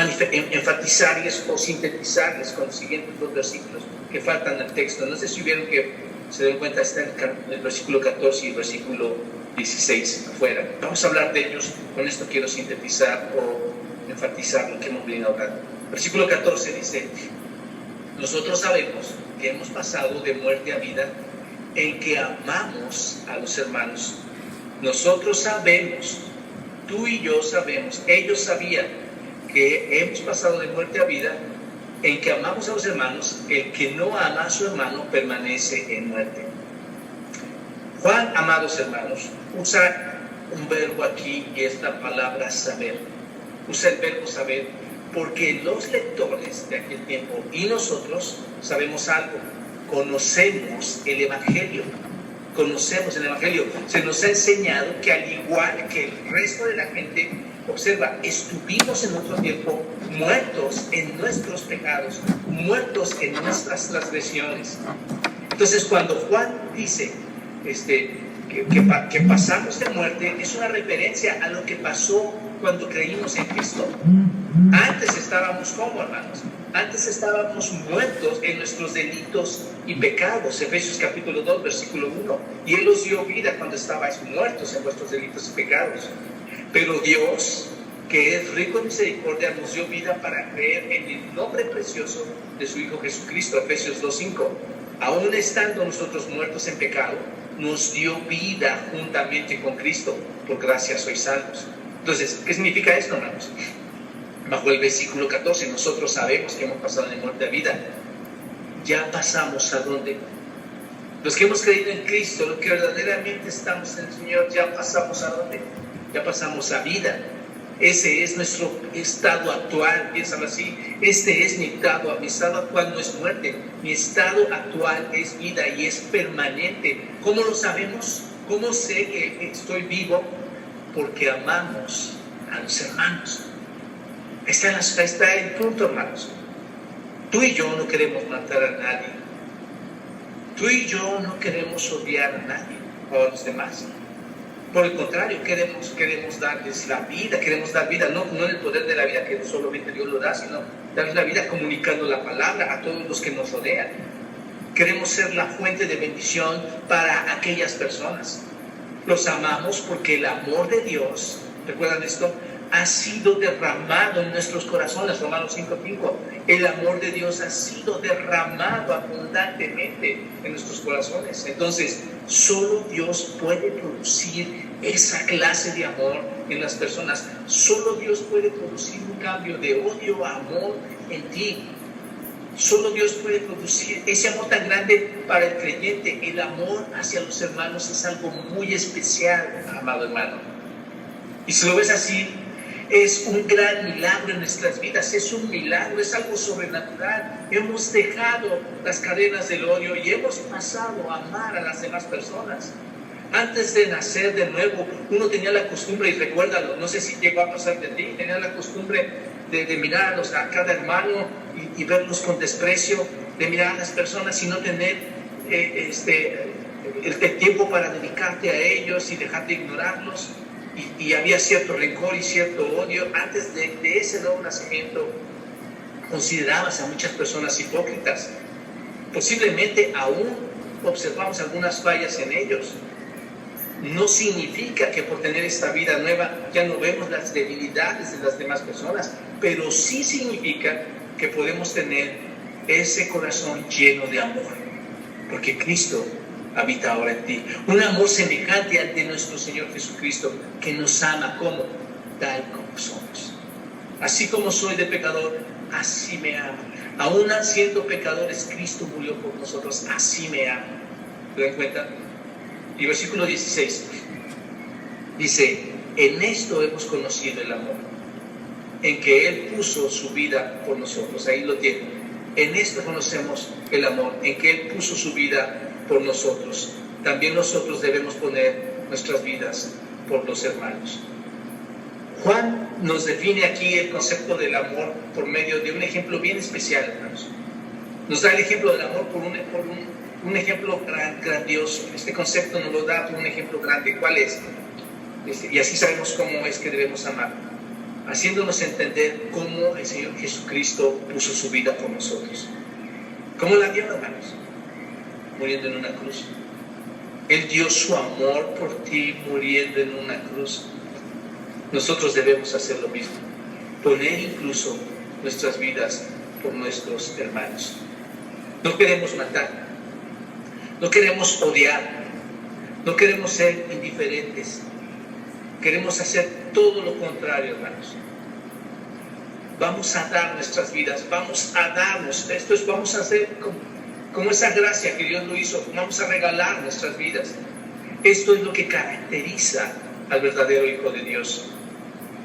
enfatizarles o sintetizarles con los siguientes dos versículos que faltan al texto. No sé si vieron que se den cuenta, está en el versículo 14 y el versículo 16 afuera. Vamos a hablar de ellos. Con esto quiero sintetizar o enfatizar lo que hemos venido hablando. Versículo 14 dice: nosotros sabemos que hemos pasado de muerte a vida en que amamos a los hermanos. Nosotros sabemos, tú y yo sabemos, ellos sabían que hemos pasado de muerte a vida en que amamos a los hermanos. El que no ama a su hermano permanece en muerte. Juan, amados hermanos, usa un verbo aquí y es la palabra saber. Usa el verbo saber porque los lectores de aquel tiempo y nosotros sabemos algo. Conocemos el Evangelio. Conocemos el Evangelio. Se nos ha enseñado que al igual que el resto de la gente, observa, estuvimos en otro tiempo muertos en nuestros pecados, muertos en nuestras transgresiones. Entonces, cuando Juan dice que pasamos de muerte, es una referencia a lo que pasó cuando creímos en Cristo. Antes estábamos como, hermanos, antes estábamos muertos en nuestros delitos y pecados. Efesios capítulo 2, versículo 1. Y Él os dio vida cuando estabais muertos en vuestros delitos y pecados. Pero Dios, que es rico en misericordia, nos dio vida para creer en el nombre precioso de su Hijo Jesucristo. Efesios 2:5. Aún estando nosotros muertos en pecado, nos dio vida juntamente con Cristo. Por gracia sois salvos. Entonces, ¿qué significa esto, hermanos? Bajo el versículo 14, nosotros sabemos que hemos pasado de muerte a vida. Ya pasamos a dónde. Los que hemos creído en Cristo, los que verdaderamente estamos en el Señor, ya pasamos a dónde. Ya pasamos a vida. Ese es nuestro estado actual, piénsalo así. Este es mi estado actual no es muerte, mi estado actual es vida y es permanente. ¿Cómo lo sabemos? ¿Cómo sé que estoy vivo? Porque amamos a los hermanos. Está el punto, hermanos. Tú y yo no queremos matar a nadie. Tú y yo no queremos odiar a nadie o a los demás. Por el contrario, queremos darles la vida, queremos dar vida, no en el poder de la vida que solamente Dios lo da, sino darles la vida comunicando la palabra a todos los que nos rodean. Queremos ser la fuente de bendición para aquellas personas. Los amamos porque el amor de Dios, ¿recuerdan esto?, ha sido derramado en nuestros corazones. Romanos 5:5. El amor de Dios ha sido derramado abundantemente en nuestros corazones. Entonces, solo Dios puede producir esa clase de amor en las personas. Solo Dios puede producir un cambio de odio a amor en ti. Solo Dios puede producir ese amor tan grande para el creyente. El amor hacia los hermanos es algo muy especial, amado hermano. Y si lo ves así, es un gran milagro en nuestras vidas, es un milagro, es algo sobrenatural. Hemos dejado las cadenas del odio y hemos pasado a amar a las demás personas. Antes de nacer de nuevo, uno tenía la costumbre, y recuérdalo, no sé si llegó a pasar de ti, tenía la costumbre de mirar a cada hermano y verlos con desprecio, de mirar a las personas y no tener el tiempo para dedicarte a ellos y dejar de ignorarlos. Y había cierto rencor y cierto odio. Antes de ese nuevo nacimiento, considerabas a muchas personas hipócritas. Posiblemente aún observamos algunas fallas en ellos. No significa que por tener esta vida nueva ya no vemos las debilidades de las demás personas, pero sí significa que podemos tener ese corazón lleno de amor, porque Cristo habita ahora en ti. Un amor semejante al de nuestro Señor Jesucristo, que nos ama como tal como somos. Así como soy de pecador, así me ama. Aún siendo pecadores, Cristo murió por nosotros, así me ama. ¿Te dan cuenta? Y versículo 16 dice: en esto hemos conocido el amor, en que Él puso su vida por nosotros. Ahí lo tienen. En esto conocemos el amor, en que Él puso su vida por nosotros. También nosotros debemos poner nuestras vidas por los hermanos. Juan nos define aquí el concepto del amor por medio de un ejemplo bien especial, hermanos. Nos da el ejemplo del amor por un ejemplo grandioso. Este concepto nos lo da por un ejemplo grande. ¿Cuál es? Y así sabemos cómo es que debemos amar, haciéndonos entender cómo el Señor Jesucristo puso su vida por nosotros. ¿Cómo la dio, hermanos? Muriendo en una cruz. Él dio su amor por ti muriendo en una cruz. Nosotros debemos hacer lo mismo, poner incluso nuestras vidas por nuestros hermanos. No queremos matar, no queremos odiar, no queremos ser indiferentes. Queremos hacer todo lo contrario, hermanos. Vamos a dar nuestras vidas, vamos a darnos. Vamos a hacer como esa gracia que Dios lo hizo. Vamos a regalar nuestras vidas. Esto es lo que caracteriza al verdadero Hijo de Dios.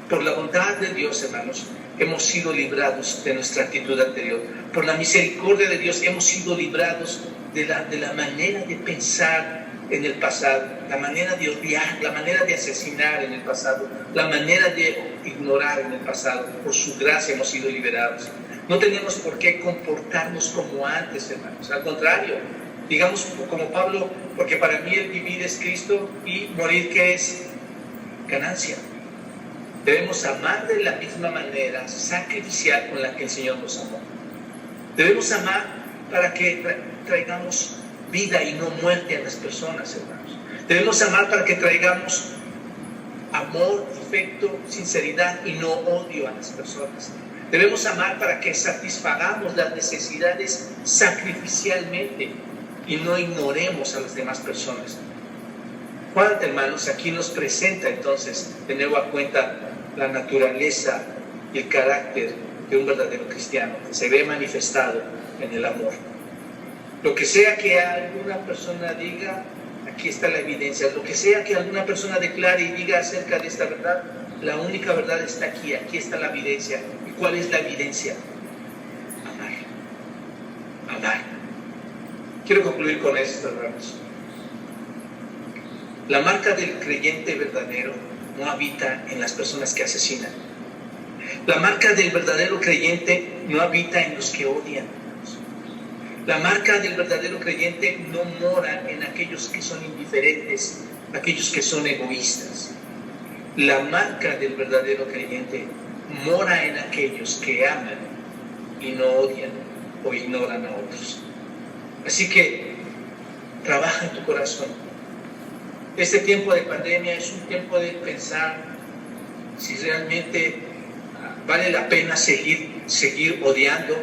Por la bondad de Dios, hermanos, hemos sido librados de nuestra actitud anterior. Por la misericordia de Dios hemos sido librados de la manera de pensar en el pasado, la manera de odiar, la manera de asesinar en el pasado, la manera de ignorar en el pasado. Por su gracia hemos sido liberados. No tenemos por qué comportarnos como antes, hermanos. Al contrario, digamos como Pablo, porque para mí el vivir es Cristo y morir, ¿qué es? Ganancia. Debemos amar de la misma manera sacrificial con la que el Señor nos amó. Debemos amar para que traigamos vida y no muerte a las personas, hermanos. Debemos amar para que traigamos amor, afecto, sinceridad y no odio a las personas. Debemos amar para que satisfagamos las necesidades sacrificialmente y no ignoremos a las demás personas. Juan, hermanos, aquí nos presenta entonces de nuevo a cuenta la naturaleza y el carácter de un verdadero cristiano, que se ve manifestado en el amor. Lo que sea que alguna persona diga, aquí está la evidencia. Lo que sea que alguna persona declare y diga acerca de esta verdad, la única verdad está aquí está la evidencia. ¿Y cuál es la evidencia? Amar. Amar. Quiero concluir con esto, hermanos. La marca del creyente verdadero no habita en las personas que asesinan. La marca del verdadero creyente no habita en los que odian. La marca del verdadero creyente no mora en aquellos que son indiferentes, aquellos que son egoístas. La marca del verdadero creyente mora en aquellos que aman y no odian o ignoran a otros. Así que trabaja en tu corazón. Este tiempo de pandemia es un tiempo de pensar si realmente vale la pena seguir odiando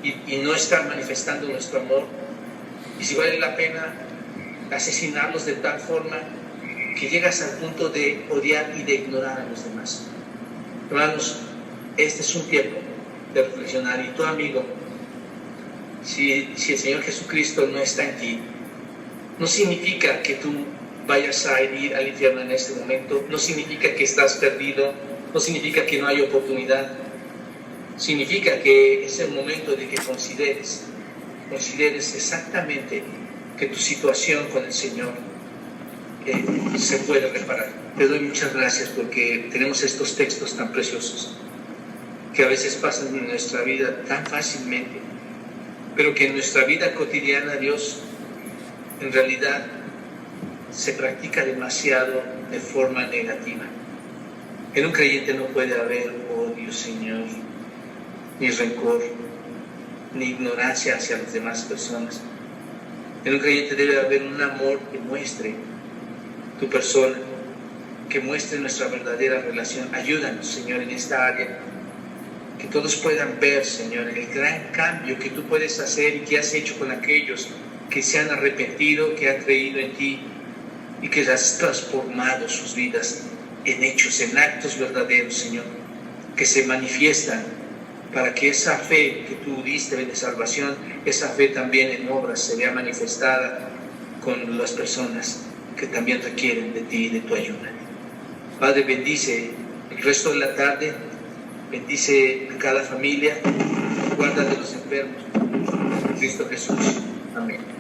y no estar manifestando nuestro amor, y si vale la pena asesinarlos de tal forma que llegas al punto de odiar y de ignorar a los demás. Hermanos, este es un tiempo de reflexionar, y tu amigo, si el Señor Jesucristo no está en ti, no significa que tú vayas a ir al infierno en este momento, no significa que estás perdido, no significa que no hay oportunidad, significa que es el momento de que consideres exactamente que tu situación con el Señor se puede reparar. Te doy muchas gracias porque tenemos estos textos tan preciosos que a veces pasan en nuestra vida tan fácilmente, pero que en nuestra vida cotidiana, Dios, en realidad se practica demasiado de forma negativa. En un creyente no puede haber odio, Señor, ni rencor, ni ignorancia hacia las demás personas. En un creyente debe haber un amor que muestre tu persona, que muestre nuestra verdadera relación. Ayúdanos, Señor, en esta área, que todos puedan ver, Señor, el gran cambio que tú puedes hacer y que has hecho con aquellos que se han arrepentido, que han creído en ti y que has transformado sus vidas en hechos, en actos verdaderos, Señor, que se manifiestan para que esa fe que tú diste de salvación, esa fe también en obras se vea manifestada con las personas que también requieren de ti y de tu ayuda. Padre, bendice el resto de la tarde, bendice a cada familia, guarda de los enfermos, en Cristo Jesús. Amén.